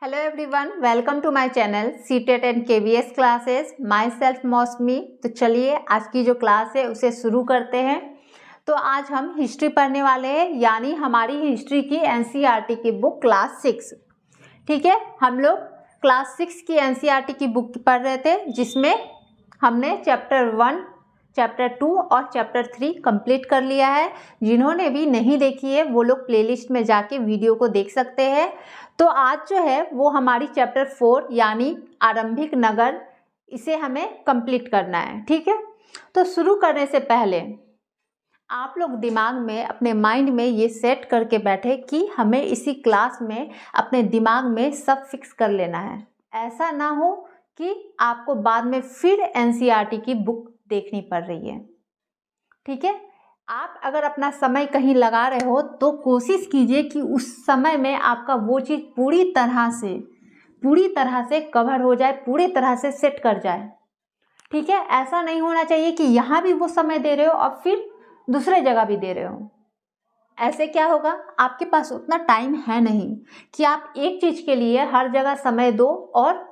Hello everyone, welcome to my channel CTET and KVS classes. Myself Mousami. तो चलिए आज की जो क्लास है उसे शुरू करते हैं। तो आज हम हिस्ट्री पढ़ने वाले हैं, यानी हमारी हिस्ट्री की एनसीईआरटी की बुक क्लास 6। ठीक है, हम लोग क्लास 6 की एनसीईआरटी की बुक पढ़ रहे थे, जिसमें हमने चैप्टर 1, चैप्टर 2 और चैप्टर 3 कंप्लीट कर लिया है। जिन्होंने भी नहीं देखी है वो लोग प्लेलिस्ट में जाके वीडियो को देख सकते हैं। तो आज जो है वो हमारी चैप्टर 4 यानी आरंभिक नगर, इसे हमें कंप्लीट करना है। ठीक है, तो शुरू करने से पहले आप लोग दिमाग में, अपने माइंड में ये सेट करके बैठे कि हमें इसी क्लास में अपने दिमाग में सब फिक्स कर लेना है। ऐसा ना हो कि आपको बाद में फिर एनसीईआरटी की बुक देखनी पड़ रही है। ठीक है, आप अगर अपना समय कहीं लगा रहे हो तो कोशिश कीजिए कि उस समय में आपका वो चीज़ पूरी तरह से कवर हो जाए, पूरी तरह से सेट कर जाए। ठीक है, ऐसा नहीं होना चाहिए कि यहाँ भी वो समय दे रहे हो और फिर दूसरे जगह भी दे रहे हो। ऐसे क्या होगा, आपके पास उतना टाइम है नहीं कि आप एक चीज़ के लिए हर जगह समय दो, और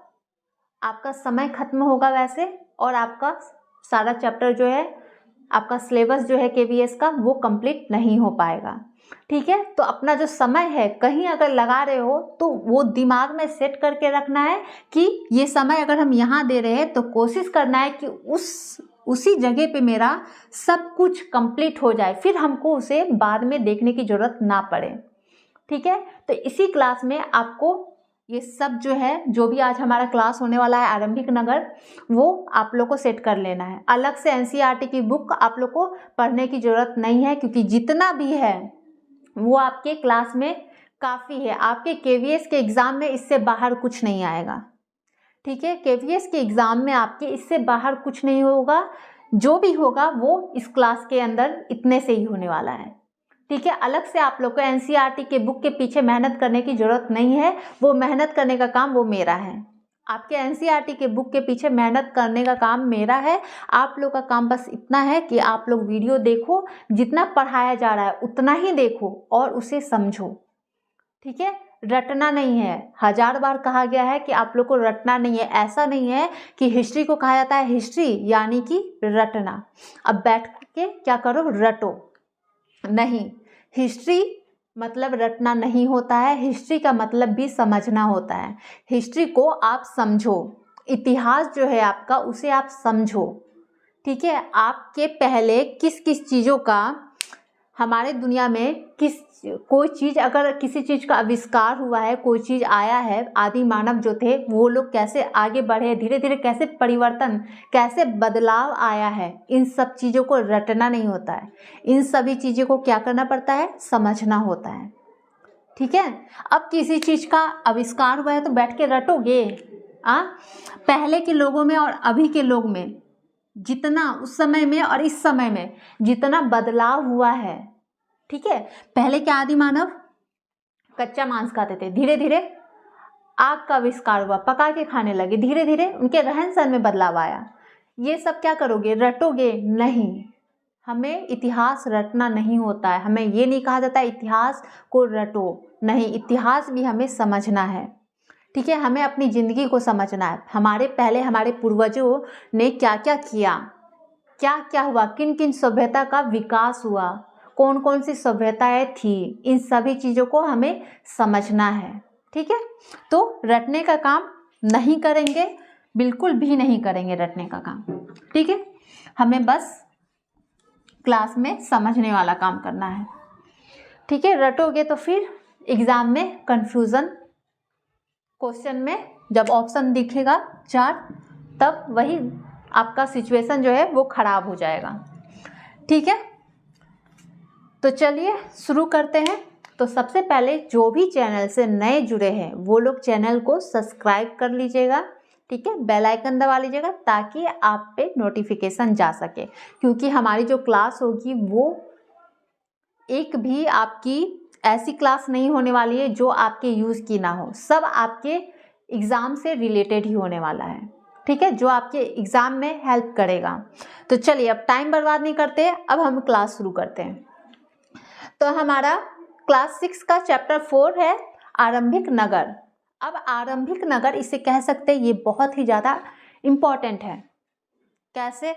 आपका समय खत्म होगा वैसे, और आपका सारा चैप्टर जो है, आपका सिलेबस जो है केवीएस का, वो कंप्लीट नहीं हो पाएगा। ठीक है, तो अपना जो समय है कहीं अगर लगा रहे हो तो वो दिमाग में सेट करके रखना है कि ये समय अगर हम यहाँ दे रहे हैं तो कोशिश करना है कि उसी जगह पे मेरा सब कुछ कंप्लीट हो जाए, फिर हमको उसे बाद में देखने की ज़रूरत ना पड़े। ठीक है, तो इसी क्लास में आपको ये सब जो है, जो भी आज हमारा क्लास होने वाला है आरंभिक नगर, वो आप लोग को सेट कर लेना है। अलग से एनसीईआरटी की बुक आप लोग को पढ़ने की ज़रूरत नहीं है, क्योंकि जितना भी है वो आपके क्लास में काफ़ी है। आपके केवीएस के एग्ज़ाम में इससे बाहर कुछ नहीं आएगा। ठीक है, केवीएस के एग्ज़ाम में आपके इससे बाहर कुछ नहीं होगा। जो भी होगा वो इस क्लास के अंदर इतने से ही होने वाला है। ठीक है, अलग से आप लोग को एनसीईआरटी के बुक के पीछे मेहनत करने की ज़रूरत नहीं है। वो मेहनत करने का काम वो मेरा है। आपके एनसीईआरटी के बुक के पीछे मेहनत करने का काम मेरा है। आप लोग का काम बस इतना है कि आप लोग वीडियो देखो, जितना पढ़ाया जा रहा है उतना ही देखो और उसे समझो। ठीक है, रटना नहीं है। 1000 बार कहा गया है कि आप लोग को रटना नहीं है। ऐसा नहीं है कि हिस्ट्री को कहा जाता है हिस्ट्री यानी कि रटना। अब बैठ के क्या करो, रटो नहीं। हिस्ट्री मतलब रटना नहीं होता है। हिस्ट्री का मतलब भी समझना होता है। हिस्ट्री को आप समझो, इतिहास जो है आपका उसे आप समझो। ठीक है, आपके पहले किस किस चीज़ों का हमारे दुनिया में कोई चीज़, अगर किसी चीज़ का आविष्कार हुआ है, कोई चीज़ आया है, आदि मानव जो थे वो लोग कैसे आगे बढ़े, धीरे धीरे कैसे परिवर्तन, कैसे बदलाव आया है, इन सब चीज़ों को रटना नहीं होता है। इन सभी चीज़ों को क्या करना पड़ता है, समझना होता है। ठीक है, अब किसी चीज़ का आविष्कार हुआ है तो बैठ के रटोगे? पहले के लोगों में और अभी के लोग में जितना, उस समय में और इस समय में जितना बदलाव हुआ है। ठीक है, पहले के आदि मानव कच्चा मांस खाते थे, धीरे धीरे आग का आविष्कार हुआ, पका के खाने लगे, धीरे धीरे उनके रहन सहन में बदलाव आया। ये सब क्या करोगे, रटोगे नहीं। हमें इतिहास रटना नहीं होता है। हमें ये नहीं कहा जाता इतिहास को रटो, नहीं, इतिहास भी हमें समझना है। ठीक है, हमें अपनी ज़िंदगी को समझना है। हमारे पहले हमारे पूर्वजों ने क्या क्या किया, क्या क्या हुआ, किन किन सभ्यता का विकास हुआ, कौन कौन सी सभ्यताएं थी, इन सभी चीज़ों को हमें समझना है। ठीक है, तो रटने का काम नहीं करेंगे, बिल्कुल भी नहीं करेंगे रटने का काम। ठीक है, हमें बस क्लास में समझने वाला काम करना है। ठीक है, रटोगे तो फिर एग्ज़ाम में कन्फ्यूज़न, क्वेश्चन में जब ऑप्शन दिखेगा 4, तब वही आपका सिचुएशन जो है वो ख़राब हो जाएगा। ठीक है, तो चलिए शुरू करते हैं। तो सबसे पहले जो भी चैनल से नए जुड़े हैं वो लोग चैनल को सब्सक्राइब कर लीजिएगा। ठीक है, बेल आइकन दबा लीजिएगा ताकि आप पे नोटिफिकेशन जा सके, क्योंकि हमारी जो क्लास होगी वो एक भी आपकी ऐसी क्लास नहीं होने वाली है जो आपके यूज़ की ना हो। सब आपके एग्ज़ाम से रिलेटेड ही होने वाला है। ठीक है, जो आपके एग्ज़ाम में हेल्प करेगा। तो चलिए अब टाइम बर्बाद नहीं करते, अब हम क्लास शुरू करते हैं। तो हमारा क्लास 6 का चैप्टर 4 है आरंभिक नगर। अब आरंभिक नगर इसे कह सकते हैं, ये बहुत ही ज़्यादा इम्पॉर्टेंट है। कैसे?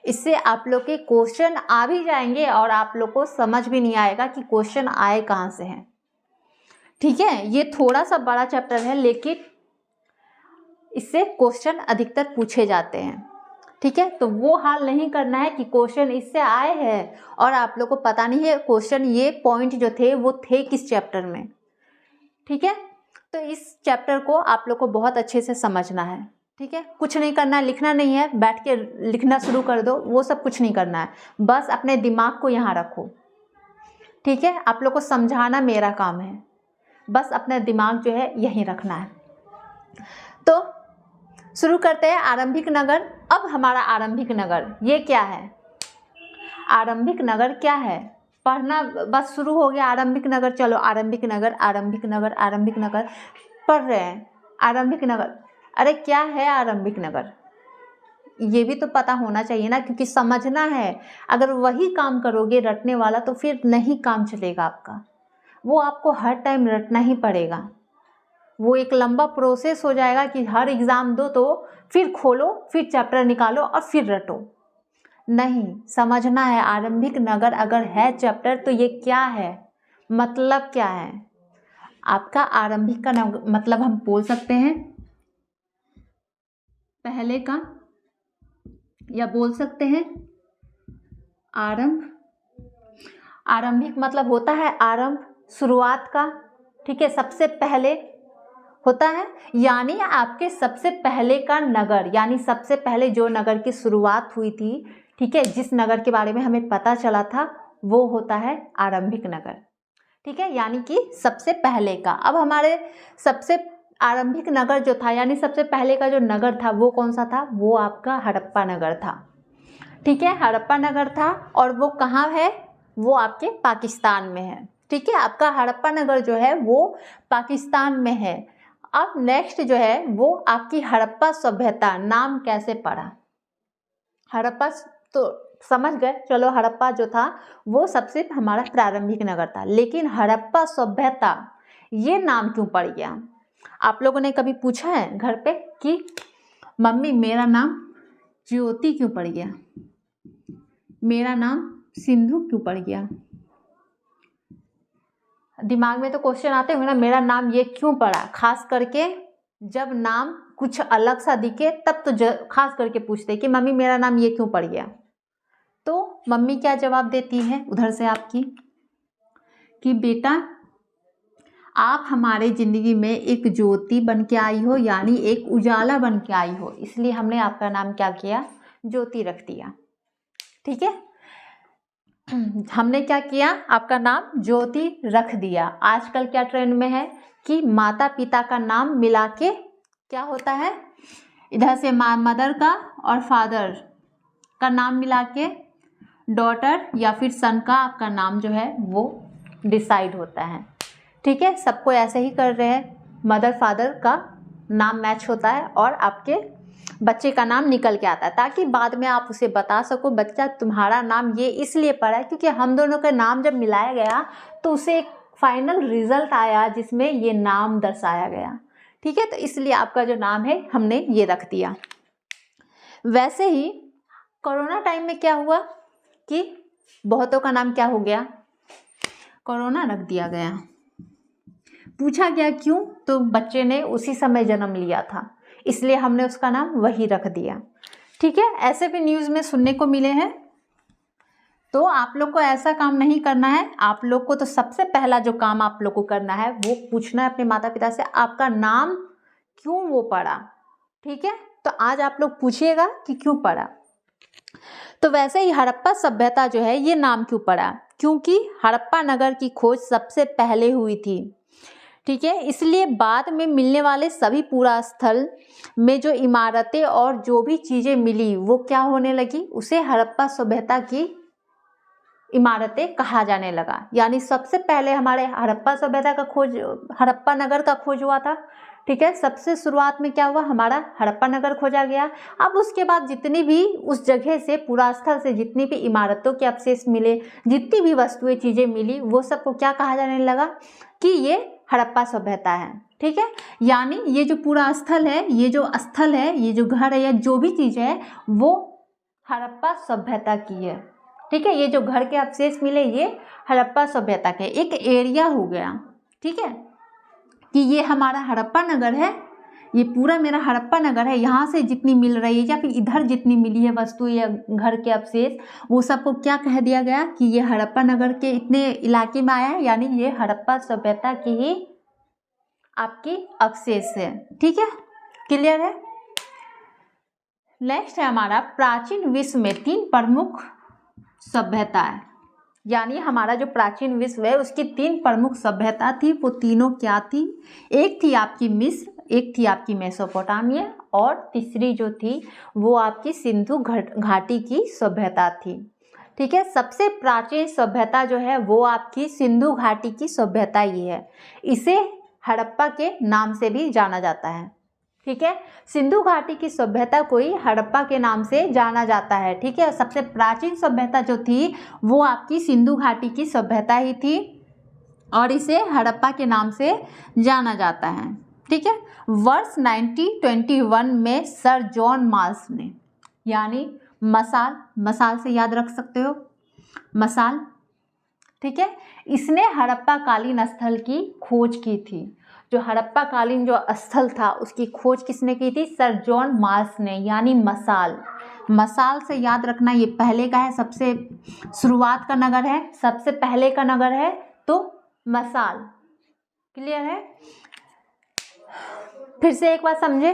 इससे आप लोग के क्वेश्चन आ भी जाएंगे और आप लोग को समझ भी नहीं आएगा कि क्वेश्चन आए कहाँ से हैं। ठीक है, ये थोड़ा सा बड़ा चैप्टर है लेकिन इससे क्वेश्चन अधिकतर पूछे जाते हैं। ठीक है, तो वो हाल नहीं करना है कि क्वेश्चन इससे आए हैं और आप लोग को पता नहीं है क्वेश्चन ये पॉइंट जो थे वो थे किस चैप्टर में। ठीक है, तो इस चैप्टर को आप लोग को बहुत अच्छे से समझना है। ठीक है, कुछ नहीं करना है, लिखना नहीं है, बैठ के लिखना शुरू कर दो, वो सब कुछ नहीं करना है, बस अपने दिमाग को यहाँ रखो। ठीक है, आप लोग को समझाना मेरा काम है, बस अपना दिमाग जो है यहीं रखना है। तो शुरू करते हैं आरंभिक नगर। अब हमारा आरंभिक नगर ये क्या है? आरंभिक नगर क्या है? पढ़ना बस शुरू हो गया आरंभिक नगर, चलो आरंभिक नगर आरंभिक नगर आरंभिक नगर पढ़ रहे हैं। आरंभिक नगर, अरे क्या है आरंभिक नगर? ये भी तो पता होना चाहिए ना, क्योंकि समझना है। अगर वही काम करोगे रटने वाला तो फिर नहीं काम चलेगा आपका, वो आपको हर टाइम रटना ही पड़ेगा। वो एक लंबा प्रोसेस हो जाएगा कि हर एग्ज़ाम दो तो फिर खोलो, फिर चैप्टर निकालो और फिर रटो। नहीं, समझना है आरंभिक नगर अगर है चैप्टर तो ये क्या है, मतलब क्या है आपका। आरंभिक का मतलब हम बोल सकते हैं पहले का, या बोल सकते हैं आरंभ। आरंभिक मतलब होता है आरंभ, शुरुआत का। ठीक है, सबसे पहले होता है, यानी आपके सबसे पहले का नगर, यानी सबसे पहले जो नगर की शुरुआत हुई थी, ठीक है, जिस नगर के बारे में हमें पता चला था वो होता है आरंभिक नगर। ठीक है, यानी कि सबसे पहले का। अब हमारे सबसे आरंभिक नगर जो था, यानी सबसे पहले का जो नगर था वो कौन सा था? वो आपका हड़प्पा नगर था। ठीक है, हड़प्पा नगर था और वो कहाँ है? वो आपके पाकिस्तान में है। ठीक है, आपका हड़प्पा नगर जो है वो पाकिस्तान में है। अब नेक्स्ट जो है वो आपकी हड़प्पा सभ्यता, नाम कैसे पड़ा? हड़प्पा तो समझ गए, चलो हड़प्पा जो था वो सबसे हमारा प्रारंभिक नगर था, लेकिन हड़प्पा सभ्यता ये नाम क्यों पड़ गया? आप लोगों ने कभी पूछा है घर पे कि मम्मी मेरा नाम ज्योति क्यों पड़ गया, मेरा नाम सिंधु क्यों पड़ गया? दिमाग में तो क्वेश्चन आते होंगे ना, मेरा नाम ये क्यों पड़ा? खास करके जब नाम कुछ अलग सा दिखे तब तो खास करके पूछते हैं कि मम्मी मेरा नाम ये क्यों पड़ गया। तो मम्मी क्या जवाब देती है उधर से आपकी कि बेटा आप हमारे ज़िंदगी में एक ज्योति बन के आई हो, यानी एक उजाला बन के आई हो, इसलिए हमने आपका नाम क्या किया? ज्योति रख दिया। ठीक है, हमने क्या किया? आपका नाम ज्योति रख दिया। आजकल क्या ट्रेंड में है कि माता पिता का नाम मिला के क्या होता है, इधर से मदर का और फादर का नाम मिला के डॉटर या फिर सन का आपका नाम जो है वो डिसाइड होता है। ठीक है, सबको ऐसे ही कर रहे हैं, मदर फादर का नाम मैच होता है और आपके बच्चे का नाम निकल के आता है, ताकि बाद में आप उसे बता सको बच्चा तुम्हारा नाम ये इसलिए पड़ा है क्योंकि हम दोनों का नाम जब मिलाया गया तो उसे एक फाइनल रिजल्ट आया जिसमें ये नाम दर्शाया गया। ठीक है, तो इसलिए आपका जो नाम है हमने ये रख दिया। वैसे ही कोरोना टाइम में क्या हुआ कि बहुतों का नाम क्या हो गया? कोरोना रख दिया गया। पूछा गया क्यों? तो बच्चे ने उसी समय जन्म लिया था, इसलिए हमने उसका नाम वही रख दिया। ठीक है, ऐसे भी न्यूज़ में सुनने को मिले हैं। तो आप लोग को ऐसा काम नहीं करना है। आप लोग को तो सबसे पहला जो काम आप लोग को करना है वो पूछना है अपने माता पिता से आपका नाम क्यों वो पड़ा। ठीक है, तो आज आप लोग पूछिएगा कि क्यों पड़ा। तो वैसे ही हड़प्पा सभ्यता जो है ये नाम क्यों पड़ा? क्योंकि हड़प्पा नगर की खोज सबसे पहले हुई थी। ठीक है, इसलिए बाद में मिलने वाले सभी पुरा स्थल में जो इमारतें और जो भी चीज़ें मिली वो क्या होने लगी? उसे हड़प्पा सभ्यता की इमारतें कहा जाने लगा। यानी सबसे पहले हमारे हड़प्पा सभ्यता का खोज, हड़प्पा नगर का खोज हुआ था। ठीक है, सबसे शुरुआत में क्या हुआ? हमारा हड़प्पा नगर खोजा गया। अब उसके बाद जितनी भी उस जगह से पुरास्थल से जितनी भी इमारतों के अवशेष मिले, जितनी भी वस्तुएं चीज़ें मिली, वो सबको क्या कहा जाने लगा कि ये हड़प्पा सभ्यता है। ठीक है। यानी ये जो पूरा स्थल है, ये जो स्थल है, ये जो घर है या जो भी चीज़ है वो हड़प्पा सभ्यता की है। ठीक है, ये जो घर के अवशेष मिले ये हड़प्पा सभ्यता के एक एरिया हो गया। ठीक है, कि ये हमारा हड़प्पा नगर है, ये पूरा मेरा हड़प्पा नगर है, यहाँ से जितनी मिल रही है या फिर इधर जितनी मिली है वस्तु या घर के अवशेष वो सबको क्या कह दिया गया कि ये हड़प्पा नगर के इतने इलाके में आया है, यानी ये हड़प्पा सभ्यता की ही आपकी अवशेष है। ठीक है, क्लियर है। नेक्स्ट है हमारा प्राचीन विश्व में 3 प्रमुख सभ्यता है, यानी हमारा जो प्राचीन विश्व है उसकी 3 प्रमुख सभ्यता थी। वो तीनों क्या थी? एक थी आपकी मिस्र, एक थी आपकी मेसोपोटामिया और तीसरी जो थी वो आपकी सिंधु घाटी की सभ्यता थी। ठीक है, सबसे प्राचीन सभ्यता जो है वो आपकी सिंधु घाटी की सभ्यता ही है। इसे हड़प्पा के नाम से भी जाना जाता है। ठीक है, सिंधु घाटी की सभ्यता को ही हड़प्पा के नाम से जाना जाता है। ठीक है, सबसे प्राचीन सभ्यता जो थी वो आपकी सिंधु घाटी की सभ्यता ही थी और इसे हड़प्पा के नाम से जाना जाता है। ठीक है, वर्ष 1921 में सर जॉन मार्स ने, यानी मसाल से याद रख सकते हो, मसाल। ठीक है, इसने हड़प्पा कालीन स्थल की खोज की थी। जो हड़प्पा कालीन जो स्थल था उसकी खोज किसने की थी? सर जॉन मार्स ने, यानी मसाल से याद रखना, ये पहले का है, सबसे शुरुआत का नगर है, सबसे पहले का नगर है तो मसाल। क्लियर है। फिर से एक बार समझे,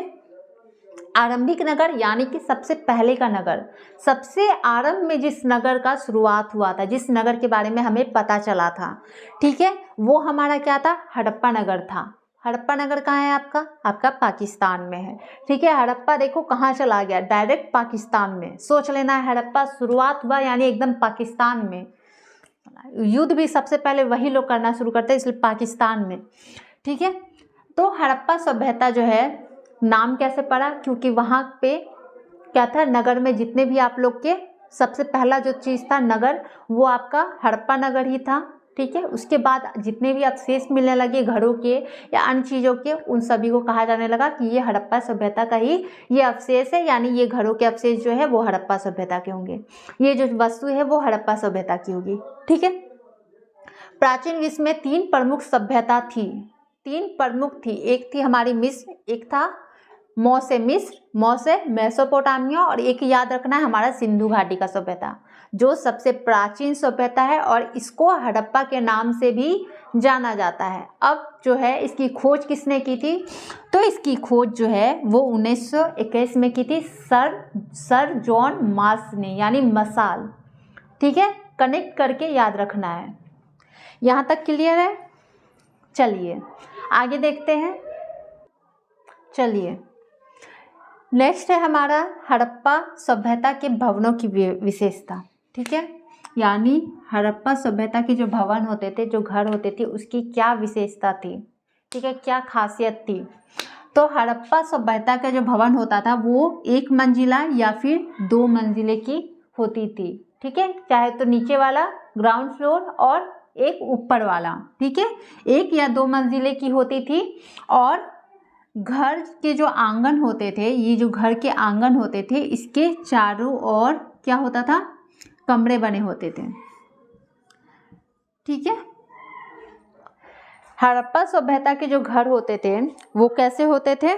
आरंभिक नगर यानी कि सबसे पहले का नगर, सबसे आरंभ में जिस नगर का शुरुआत हुआ था, जिस नगर के बारे में हमें पता चला था, ठीक है, वो हमारा क्या था? हड़प्पा नगर था। हड़प्पा नगर कहाँ है आपका पाकिस्तान में है। ठीक है, हड़प्पा देखो कहाँ चला गया, डायरेक्ट पाकिस्तान में। सोच लेना है हड़प्पा शुरुआत हुआ यानी एकदम पाकिस्तान में। युद्ध भी सबसे पहले वही लोग करना शुरू करते हैं, इसलिए पाकिस्तान में। ठीक है, तो हड़प्पा सभ्यता जो है नाम कैसे पड़ा? क्योंकि वहाँ पे क्या था, नगर में जितने भी आप लोग के सबसे पहला जो चीज़ था नगर, वो आपका हड़प्पा नगर ही था। ठीक है, उसके बाद जितने भी अवशेष मिलने लगे घरों के या अन्य चीज़ों के, उन सभी को कहा जाने लगा कि ये हड़प्पा सभ्यता का ही ये अवशेष है, यानी ये घरों के अवशेष जो है वो हड़प्पा सभ्यता के होंगे, ये जो वस्तु है वो हड़प्पा सभ्यता की होगी। ठीक है, प्राचीन विश्व में 3 प्रमुख सभ्यता थी, 3 प्रमुख थी। एक थी हमारी मिस्र, एक था मौ से मिस्र, मौ से मेसोपोटामिया, और एक याद रखना है हमारा सिंधु घाटी का सभ्यता, जो सबसे प्राचीन सभ्यता है और इसको हड़प्पा के नाम से भी जाना जाता है। अब जो है इसकी खोज किसने की थी? तो इसकी खोज जो है वो 1921 में की थी सर जॉन मार्स ने, यानी मसाल। ठीक है, कनेक्ट करके याद रखना है। यहाँ तक क्लियर है? चलिए आगे देखते हैं। चलिए नेक्स्ट है हमारा हड़प्पा सभ्यता के भवनों की विशेषता। ठीक है, यानी हड़प्पा सभ्यता के जो भवन होते थे, जो घर होते थे, उसकी क्या विशेषता थी? ठीक है, क्या खासियत थी? तो हड़प्पा सभ्यता का जो भवन होता था वो 1 मंजिला या फिर 2 मंजिले की होती थी। ठीक है, चाहे तो नीचे वाला ग्राउंड फ्लोर और एक ऊपर वाला। ठीक है, 1 या 2 मंजिले की होती थी। और घर के जो आंगन होते थे, ये जो घर के आंगन होते थे, इसके चारों ओर क्या होता था? कमरे बने होते थे। ठीक है, हड़प्पा सभ्यता के जो घर होते थे वो कैसे होते थे?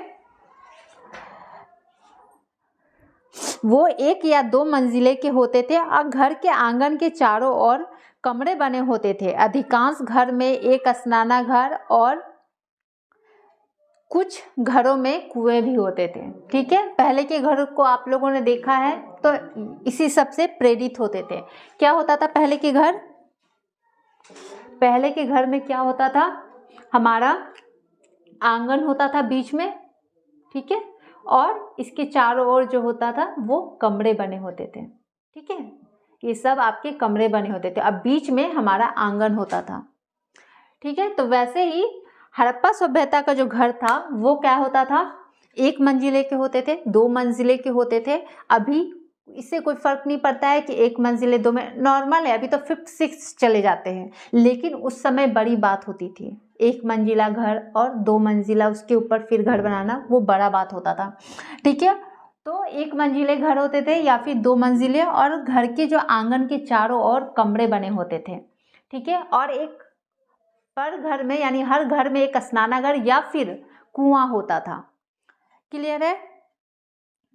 वो 1 या 2 मंजिले के होते थे और घर के आंगन के चारों ओर कमरे बने होते थे। अधिकांश घर में एक स्नानागार और कुछ घरों में कुएं भी होते थे। ठीक है, पहले के घर को आप लोगों ने देखा है तो इसी सब से प्रेरित होते थे। क्या होता था पहले के घर? पहले के घर में क्या होता था? हमारा आंगन होता था बीच में। ठीक है, और इसके चारों ओर जो होता था वो कमरे बने होते थे। ठीक है, ये सब आपके कमरे बने होते थे, अब बीच में हमारा आंगन होता था। ठीक है, तो वैसे ही हड़प्पा सभ्यता का जो घर था वो क्या होता था? 1 मंजिले के होते थे, 2 मंजिले के होते थे। अभी इससे कोई फर्क नहीं पड़ता है कि 1 मंजिले 2 में नॉर्मल है, अभी तो 5th 6th चले जाते हैं, लेकिन उस समय बड़ी बात होती थी। एक मंजिला घर और 2 मंजिला उसके ऊपर फिर घर बनाना वो बड़ा बात होता था। ठीक है, तो 1 मंजिले घर होते थे या फिर 2 मंजिले, और घर के जो आंगन के चारों ओर कमरे बने होते थे। ठीक है, और एक पर घर में यानी हर घर में एक स्नानागार या फिर कुआं होता था। क्लियर है?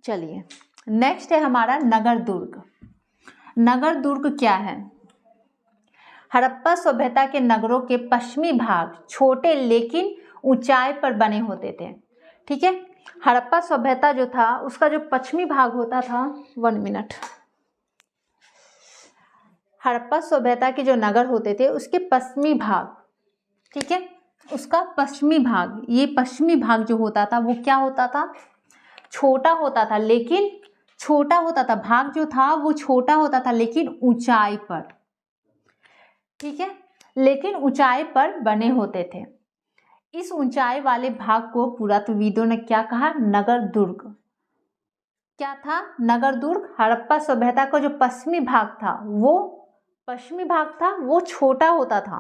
चलिए नेक्स्ट है हमारा नगर दुर्ग। नगर दुर्ग क्या है? हड़प्पा सभ्यता के नगरों के पश्चिमी भाग छोटे लेकिन ऊंचाई पर बने होते थे। ठीक है, हड़प्पा सभ्यता जो था उसका जो पश्चिमी भाग होता था, 1 मिनट, हड़प्पा सभ्यता के जो नगर होते थे उसके पश्चिमी भाग, ठीक है, उसका पश्चिमी भाग, ये पश्चिमी भाग जो होता था वो क्या होता था? छोटा होता था, लेकिन छोटा होता था, भाग जो था वो छोटा होता था लेकिन ऊंचाई पर। ठीक है, लेकिन ऊंचाई पर बने होते थे। इस ऊंचाई वाले भाग को पुरातत्वविदों ने क्या कहा? नगर दुर्ग। क्या था? नगर दुर्ग। हड़प्पा सभ्यता का जो पश्चिमी भाग था वो छोटा होता था,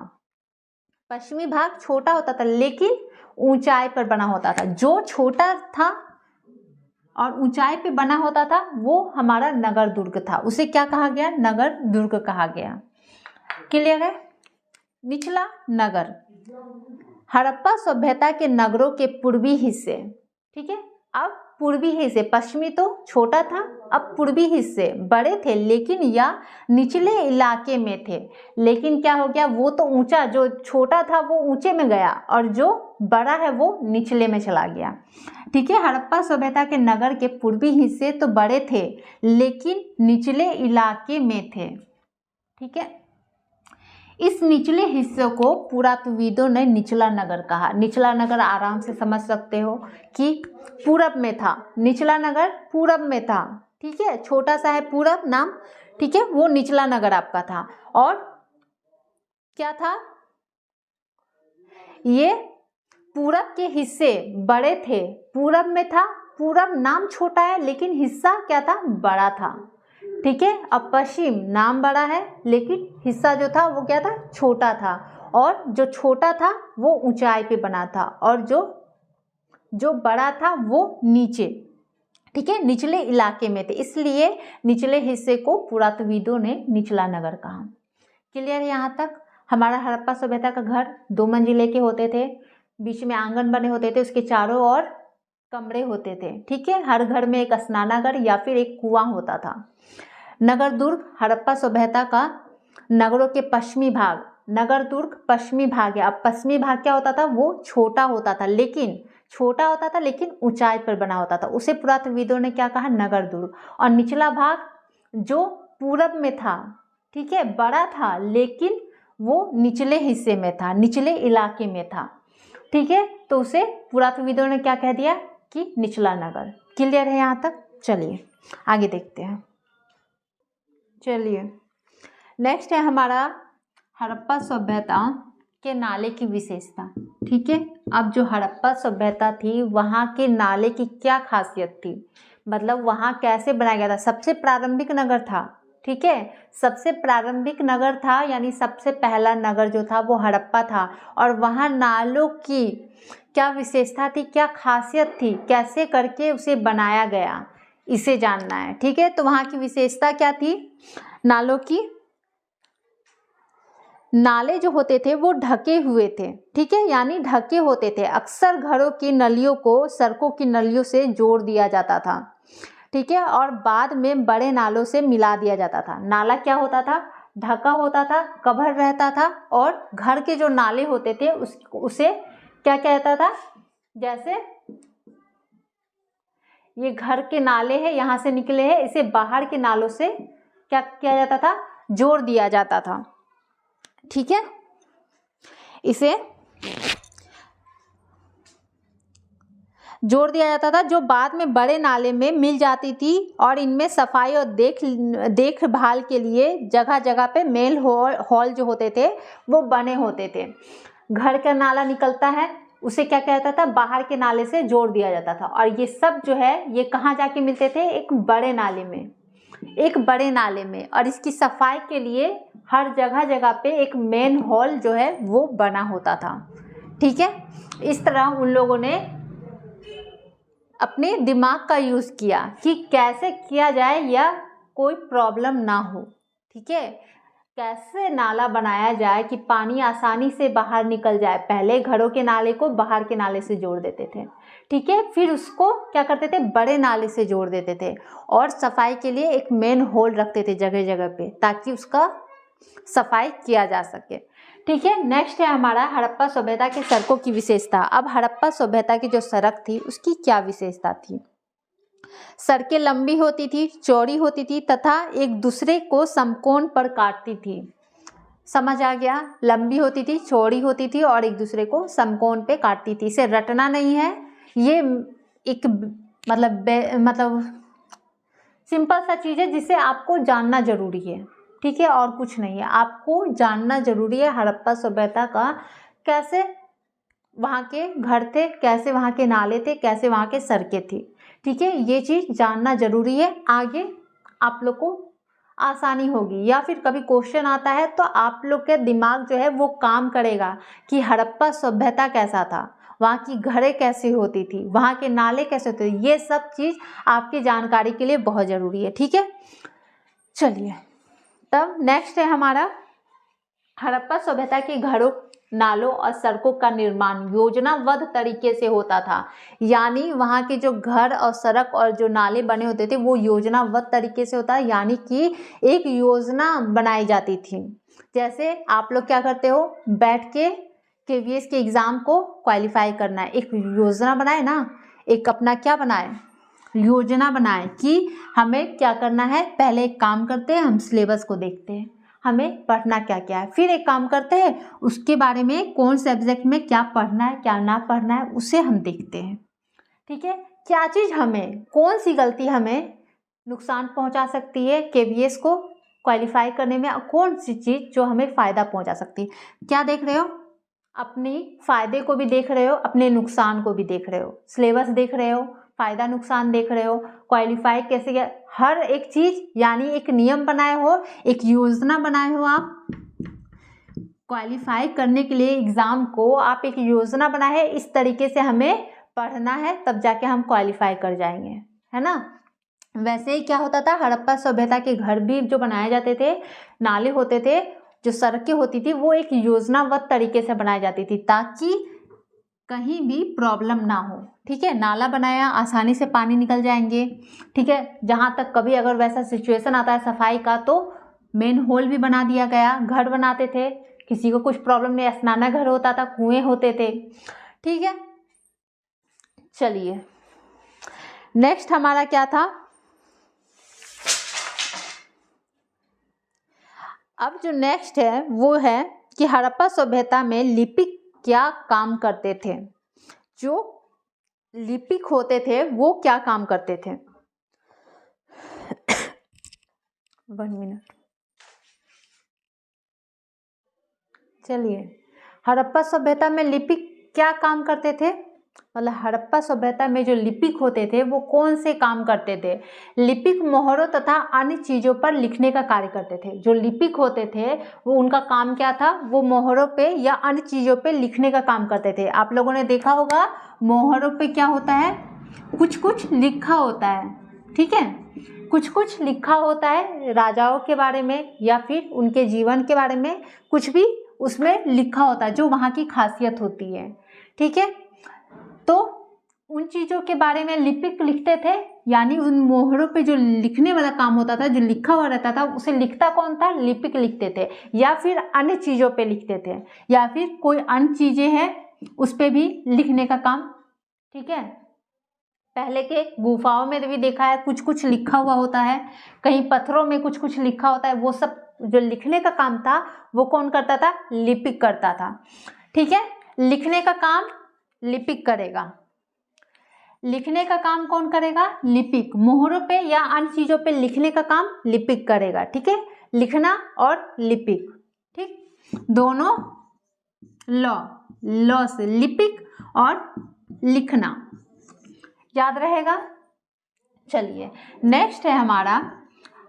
पश्चिमी भाग छोटा होता था लेकिन ऊंचाई पर बना होता था। जो छोटा था और ऊंचाई पे बना होता था वो हमारा नगर दुर्ग था, उसे क्या कहा गया? नगर दुर्ग कहा गया। क्लियर है? निचला नगर, हड़प्पा सभ्यता के नगरों के पूर्वी हिस्से। ठीक है, अब पूर्वी हिस्से, पश्चिमी तो छोटा था, अब पूर्वी हिस्से बड़े थे लेकिन या निचले इलाके में थे। लेकिन क्या हो गया? वो तो ऊंचा, जो छोटा था वो ऊंचे में गया और जो बड़ा है वो निचले में चला गया। ठीक है, हड़प्पा सभ्यता के नगर के पूर्वी हिस्से तो बड़े थे लेकिन निचले इलाके में थे। ठीक है, इस निचले हिस्से को पुरातत्वविदों ने निचला नगर कहा। निचला नगर आराम से समझ सकते हो कि पूरब में था, निचला नगर पूरब में था। ठीक है, छोटा सा है पूरब नाम, ठीक है, वो निचला नगर आपका था। और क्या था? ये पूरब के हिस्से बड़े थे, पूरब में था, पूरब नाम छोटा है लेकिन हिस्सा क्या था? बड़ा था। ठीक है, अब पश्चिम नाम बड़ा है लेकिन हिस्सा जो था वो क्या था? छोटा था, और जो छोटा था वो ऊंचाई पे बना था और जो बड़ा था वो नीचे, ठीक है, निचले इलाके में थे, इसलिए निचले हिस्से को पुरातत्वविदों ने निचला नगर कहा। क्लियर है यहाँ तक? हमारा हड़प्पा सभ्यता का घर 2 मंजिले के होते थे, बीच में आंगन बने होते थे, उसके चारों ओर कमरे होते थे। ठीक है, हर घर में एक स्नानागार या फिर एक कुआं होता था। नगर दुर्ग हड़प्पा सभ्यता का नगरों के पश्चिमी भाग, नगर दुर्ग पश्चिमी भाग है। अब पश्चिमी भाग क्या होता था? वो छोटा होता था लेकिन ऊंचाई पर बना होता था, उसे पुरातत्वविदों ने क्या कहा? नगर दुर्ग। और निचला भाग जो पूरब में था, ठीक है, बड़ा था लेकिन वो निचले हिस्से में था, निचले इलाके में था। ठीक है, तो उसे पुरातत्वविदों ने क्या कह दिया? कि निचला नगर। क्लियर है यहाँ तक? चलिए आगे देखते हैं। चलिए नेक्स्ट है हमारा हड़प्पा सभ्यता के नाले की विशेषता। ठीक है, अब जो हड़प्पा सभ्यता थी वहाँ के नाले की क्या खासियत थी, मतलब वहाँ कैसे बनाया गया था? सबसे प्रारंभिक नगर था, ठीक है, सबसे प्रारंभिक नगर था, यानी सबसे पहला नगर जो था वो हड़प्पा था। और वहाँ नालों की क्या विशेषता थी, क्या खासियत थी, कैसे करके उसे बनाया गया, इसे जानना है। ठीक है, तो वहाँ की विशेषता क्या थी? नालों की, नाले जो होते थे वो ढके हुए थे, ठीक है, यानी ढके होते थे। अक्सर घरों की नलियों को सड़कों की नलियों से जोड़ दिया जाता था, ठीक है, और बाद में बड़े नालों से मिला दिया जाता था। नाला क्या होता था? ढका होता था, कवर रहता था, और घर के जो नाले होते थे उसे क्या कहता था? जैसे ये घर के नाले हैं, यहाँ से निकले हैं, इसे बाहर के नालों से क्या किया जाता था? जोड़ दिया जाता था। ठीक है, इसे जोड़ दिया जाता था, जो बाद में बड़े नाले में मिल जाती थी, और इनमें सफाई और देखभाल के लिए जगह जगह पे मेल हॉल जो होते थे वो बने होते थे। घर का नाला निकलता है, उसे क्या कहता था? बाहर के नाले से जोड़ दिया जाता था। और ये सब जो है ये कहाँ जाके मिलते थे? एक बड़े नाले में, और इसकी सफाई के लिए हर जगह जगह पे एक मेन हॉल जो है वो बना होता था। ठीक है, इस तरह उन लोगों ने अपने दिमाग का यूज़ किया कि कैसे किया जाए या कोई प्रॉब्लम ना हो। ठीक है, कैसे नाला बनाया जाए कि पानी आसानी से बाहर निकल जाए। पहले घरों के नाले को बाहर के नाले से जोड़ देते थे, ठीक है, फिर उसको क्या करते थे, बड़े नाले से जोड़ देते थे और सफाई के लिए एक मेन होल रखते थे जगह जगह पे, ताकि उसका सफाई किया जा सके। ठीक है, नेक्स्ट है हमारा हड़प्पा सभ्यता की सड़कों की विशेषता। अब हड़प्पा सभ्यता की जो सड़क थी उसकी क्या विशेषता थी। सड़कें लंबी होती थी, चौड़ी होती थी तथा एक दूसरे को समकोण पर काटती थी। समझ आ गया, लंबी होती थी, चौड़ी होती थी और एक दूसरे को समकोण पे काटती थी। इसे रटना नहीं है, ये एक मतलब सिंपल सा चीज़ है जिसे आपको जानना जरूरी है। ठीक है, और कुछ नहीं है, आपको जानना जरूरी है हड़प्पा सभ्यता का कैसे वहाँ के घर थे, कैसे वहाँ के नाले थे, कैसे वहाँ के सड़कें थी। ठीक है, ये चीज़ जानना जरूरी है, आगे आप लोग को आसानी होगी। या फिर कभी क्वेश्चन आता है तो आप लोग के दिमाग जो है वो काम करेगा कि हड़प्पा सभ्यता कैसा था, वहाँ की घरें कैसी होती थी, वहाँ के नाले कैसे होते थे। ये सब चीज़ आपकी जानकारी के लिए बहुत ज़रूरी है। ठीक है, चलिए तब नेक्स्ट है हमारा हड़प्पा सभ्यता के घरों, नालों और सड़कों का निर्माण योजनाबद्ध तरीके से होता था। यानी वहाँ के जो घर और सड़क और जो नाले बने होते थे वो योजनाबद्ध तरीके से होता है, यानी कि एक योजना बनाई जाती थी। जैसे आप लोग क्या करते हो, बैठ के KVS के एग्ज़ाम को क्वालिफाई करना है, एक योजना बनाए ना, एक अपना क्या बनाए, योजना बनाए कि हमें क्या करना है। पहले एक काम करते हैं, हम सिलेबस को देखते हैं, हमें पढ़ना क्या क्या है, फिर एक काम करते हैं उसके बारे में कौन सब्जेक्ट में क्या पढ़ना है क्या ना पढ़ना है उसे हम देखते हैं। ठीक है, क्या चीज़ हमें, कौन सी गलती हमें नुकसान पहुंचा सकती है KVS को क्वालिफाई करने में, और कौन सी चीज़ जो हमें फ़ायदा पहुंचा सकती है। क्या देख रहे हो, अपनी फ़ायदे को भी देख रहे हो, अपने नुकसान को भी देख रहे हो, सिलेबस देख रहे हो, फ़ायदा नुकसान देख रहे हो, क्वालिफाई कैसे किया, हर एक चीज़, यानी एक नियम बनाए हो, एक योजना बनाए हो। आप क्वालिफाई करने के लिए एग्ज़ाम को आप एक योजना बनाए है, इस तरीके से हमें पढ़ना है तब जाके हम क्वालिफाई कर जाएंगे, है ना। वैसे ही क्या होता था, हड़प्पा सभ्यता के घर भी जो बनाए जाते थे, नाले होते थे, जो सड़कें होती थी वो एक योजनाबद्ध तरीके से बनाई जाती थी ताकि कहीं भी प्रॉब्लम ना हो। ठीक है, नाला बनाया, आसानी से पानी निकल जाएंगे। ठीक है, जहाँ तक कभी अगर वैसा सिचुएशन आता है सफाई का तो मेन होल भी बना दिया गया। घर बनाते थे, किसी को कुछ प्रॉब्लम नहीं, स्नाना घर होता था, कुएं होते थे। ठीक है, चलिए नेक्स्ट हमारा क्या था, अब जो नेक्स्ट है वो है कि हड़प्पा सभ्यता में लिपिक क्या काम करते थे। जो लिपिक होते थे वो क्या काम करते थे। 1 मिनट, चलिए हड़प्पा सभ्यता में लिपिक क्या काम करते थे, मतलब हड़प्पा सभ्यता में जो लिपिक होते थे वो कौन से काम करते थे। लिपिक मोहरों तथा अन्य चीज़ों पर लिखने का कार्य करते थे। जो लिपिक होते थे वो उनका काम क्या था, वो मोहरों पे या अन्य चीज़ों पे लिखने का काम करते थे। आप लोगों ने देखा होगा मोहरों पे क्या होता है, कुछ कुछ लिखा होता है। ठीक है, कुछ कुछ लिखा होता है राजाओं के बारे में या फिर उनके जीवन के बारे में, कुछ भी उसमें लिखा होता है जो वहाँ की खासियत होती है। ठीक है, तो उन चीज़ों के बारे में लिपिक लिखते थे, यानी उन मोहरों पे जो लिखने वाला काम होता था, जो लिखा हुआ रहता था, उसे लिखता कौन था, लिपिक लिखते थे। या फिर अन्य चीज़ों पे लिखते थे, या फिर कोई अन्य चीज़ें हैं उस पे भी लिखने का काम। ठीक है, पहले के गुफाओं में भी देखा है कुछ कुछ लिखा हुआ होता है, कहीं पत्थरों में कुछ कुछ लिखा होता है। वो सब जो लिखने का काम था वो कौन करता था, लिपिक करता था। ठीक है, लिखने का काम लिपिक करेगा, लिखने का काम कौन करेगा, लिपिक। मोहरों पे या अन्य चीज़ों पे लिखने का काम लिपिक करेगा। ठीक है, लिखना और लिपिक, ठीक, दोनों लॉ से लिपिक और लिखना याद रहेगा। चलिए नेक्स्ट है हमारा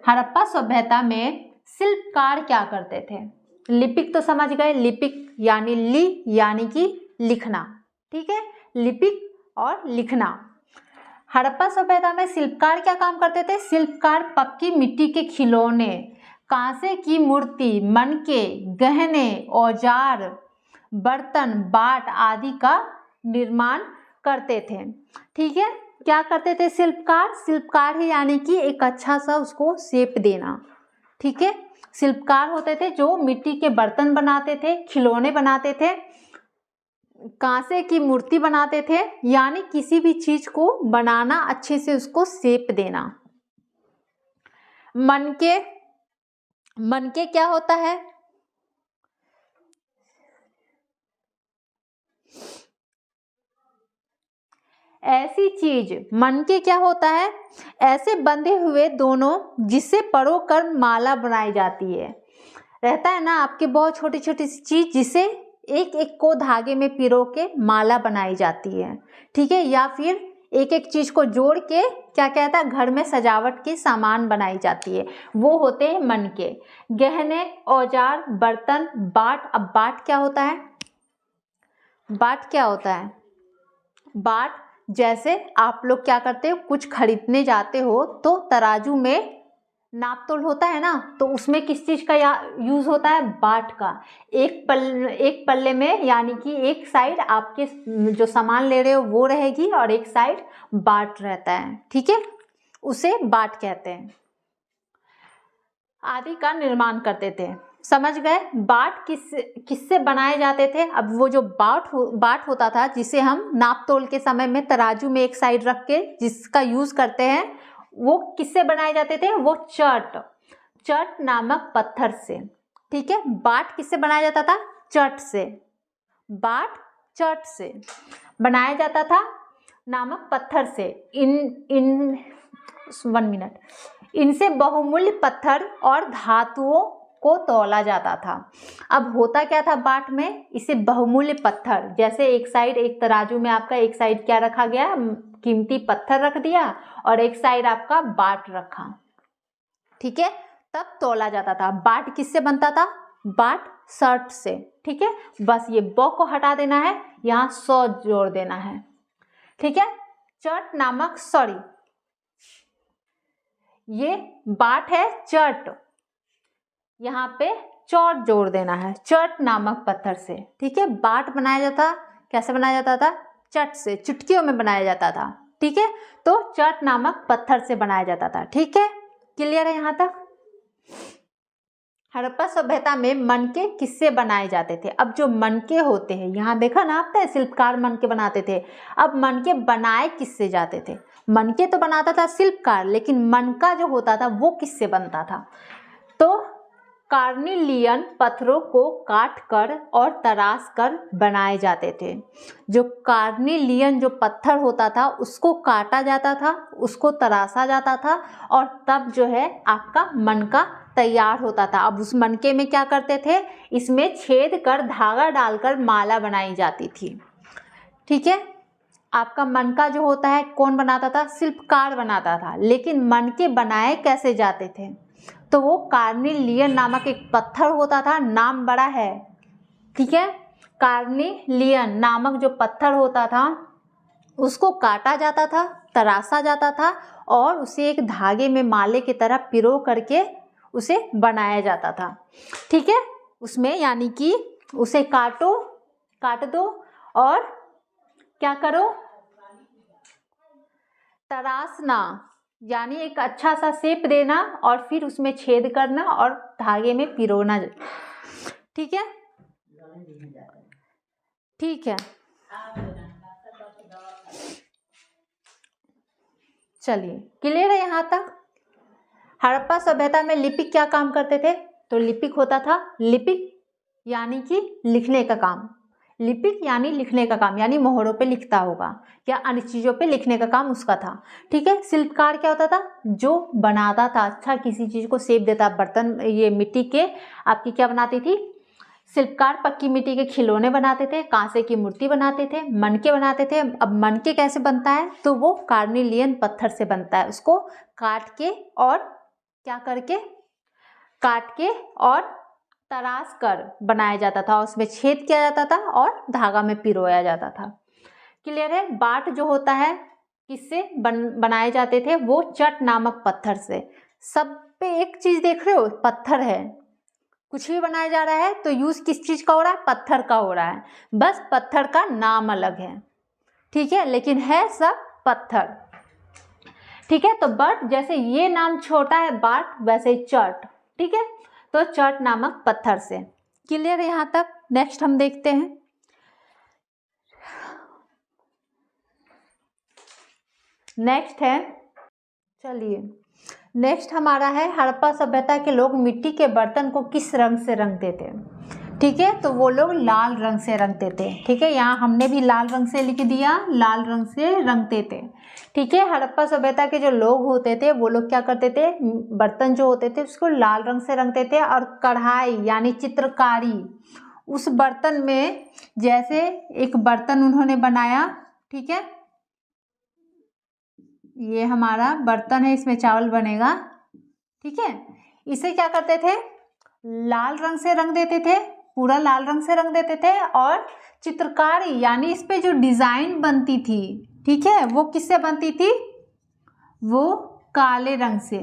हड़प्पा सभ्यता में शिल्पकार क्या करते थे। लिपिक तो समझ गए, लिपिक यानी ली यानी कि लिखना। ठीक है, लिपिक और लिखना। हड़प्पा सभ्यता में शिल्पकार क्या काम करते थे? शिल्पकार पक्की मिट्टी के खिलौने, कांसे की मूर्ति, मनके, गहने, औजार, बर्तन, बाट आदि का निर्माण करते थे। ठीक है, क्या करते थे शिल्पकार? शिल्पकार ही यानी कि एक अच्छा सा उसको शेप देना। ठीक है, शिल्पकार होते थे जो मिट्टी के बर्तन बनाते थे, खिलौने बनाते थे, कांसे की मूर्ति बनाते थे, यानी किसी भी चीज को बनाना, अच्छे से उसको शेप देना। मनके क्या होता है? ऐसी चीज, मनके क्या होता है? ऐसे बंधे हुए दोनों जिससे परोकर माला बनाई जाती है। रहता है ना आपके बहुत छोटी छोटी सी चीज जिसे एक एक को धागे में पिरो के माला बनाई जाती है। ठीक है, या फिर एक एक चीज को जोड़ के क्या कहता है, घर में सजावट के सामान बनाई जाती है, वो होते हैं मनके। गहने, औजार, बर्तन, बाट। अब बाट क्या होता है? बाट क्या होता है? बाट जैसे आप लोग क्या करते हो, कुछ खरीदने जाते हो तो तराजू में नाप तोल होता है ना, तो उसमें किस चीज का यूज होता है? बाट का। एक पल्ले में, यानी कि एक साइड आपके जो सामान ले रहे हो वो रहेगी और एक साइड बाट रहता है। ठीक है, उसे बाट कहते हैं। आदि का निर्माण करते थे। समझ गए? बाट किससे बनाए जाते थे? अब वो जो बाट होता था जिसे हम नाप तोल के समय में तराजू में एक साइड रख के जिसका यूज करते हैं, वो किससे बनाए जाते थे? वो चट नामक पत्थर से। ठीक है, बाट किससे बनाया जाता था? चट से। बाट चट से बनाया जाता था, नामक पत्थर से। इनसे बहुमूल्य पत्थर और धातुओं को तौला जाता था। अब होता क्या था बाट में? इसे बहुमूल्य पत्थर, जैसे एक साइड, एक तराजू में आपका एक साइड क्या रखा गया? कीमती पत्थर रख दिया और एक साइड आपका बाट रखा। ठीक है, तब तौला जाता था। बाट किससे बनता था? बाट शर्ट से। ठीक है, बस ये ब को हटा देना है, यहाँ 100 जोड़ देना है। ठीक है, चट नामक, सॉरी ये बाट है, चट, यहाँ पे चौट जोड़ देना है, चट नामक पत्थर से। ठीक है, बाट बनाया जाता, कैसे बनाया जाता था? चट से, चुटकियों में बनाया जाता था। ठीक है, तो चट नामक पत्थर से बनाया जाता था। ठीक है, क्लियर है यहाँ तक? हड़प्पा सभ्यता में मनके किससे बनाए जाते थे? अब जो मनके होते हैं, यहाँ देखा ना आपने, शिल्पकार मनके बनाते थे। अब मनके बनाए किससे जाते थे? मनके तो बनाता था शिल्पकार, लेकिन मनका जो होता था वो किससे बनता था? तो कार्निलियन पत्थरों को काट कर और तराश कर बनाए जाते थे। जो कार्निलियन जो पत्थर होता था उसको काटा जाता था, उसको तराशा जाता था और तब जो है आपका मनका तैयार होता था। अब उस मनके में क्या करते थे? इसमें छेद कर धागा डालकर माला बनाई जाती थी। ठीक है, आपका मनका जो होता है कौन बनाता था? शिल्पकार बनाता था। लेकिन मनके बनाए कैसे जाते थे? तो वो कार्निलियन नामक एक पत्थर होता था, नाम बड़ा है। ठीक है, कार्निलियन नामक जो पत्थर होता था उसको काटा जाता था, तराशा जाता था और उसे एक धागे में माले की तरह पिरो करके उसे बनाया जाता था। ठीक है, उसमें यानी कि उसे काट दो और क्या करो? तराशना, यानी एक अच्छा सा शेप देना और फिर उसमें छेद करना और धागे में पिरोना। ठीक है, ठीक है, चलिए क्लियर है यहाँ तक? हड़प्पा सभ्यता में लिपिक क्या काम करते थे? तो लिपिक होता था, लिपिक यानी कि लिखने का काम, लिपिक यानी लिखने का काम, यानी मोहरों पे लिखता होगा या अन्य चीज़ों पे लिखने का काम उसका था। ठीक है, शिल्पकार क्या होता था? जो बनाता था, अच्छा किसी चीज़ को शेप देता। बर्तन, ये मिट्टी के आपकी क्या बनाती थी? शिल्पकार पक्की मिट्टी के खिलौने बनाते थे, कांसे की मूर्ति बनाते थे, मनके बनाते थे। अब मनके कैसे बनता है? तो वो कार्निलियन पत्थर से बनता है, उसको काट के और क्या करके? काट के और तराश कर बनाया जाता था, उसमें छेद किया जाता था और धागा में पिरोया जाता था। क्लियर है। बाट जो होता है किससे बनाए जाते थे, वो चट नामक पत्थर से। सब पे एक चीज देख रहे हो, पत्थर है। कुछ भी बनाया जा रहा है तो यूज किस चीज का हो रहा है, पत्थर का हो रहा है, बस पत्थर का नाम अलग है, ठीक है, लेकिन है सब पत्थर, ठीक है। तो बट जैसे ये नाम छोटा है बाट, वैसे चट, ठीक है, तो चट नामक पत्थर से। क्लियर है यहाँ तक। नेक्स्ट हम देखते हैं, नेक्स्ट है, चलिए नेक्स्ट हमारा है हड़प्पा सभ्यता के लोग मिट्टी के बर्तन को किस रंग से रंगते थे, ठीक है। तो वो लोग लाल रंग से रंगते थे, ठीक है, यहाँ हमने भी लाल रंग से लिख दिया, लाल रंग से रंगते थे, ठीक है। हड़प्पा सभ्यता के जो लोग होते थे वो लोग क्या करते थे, बर्तन जो होते थे उसको लाल रंग से रंगते थे, और कढ़ाई यानी चित्रकारी उस बर्तन में, जैसे एक बर्तन उन्होंने बनाया, ठीक है, ये हमारा बर्तन है, इसमें चावल बनेगा, ठीक है, इसे क्या करते थे, लाल रंग से रंग देते थे, पूरा लाल रंग से रंग देते थे, और चित्रकारी यानी इस पे जो डिजाइन बनती थी, ठीक है, वो किससे बनती थी, वो काले रंग से।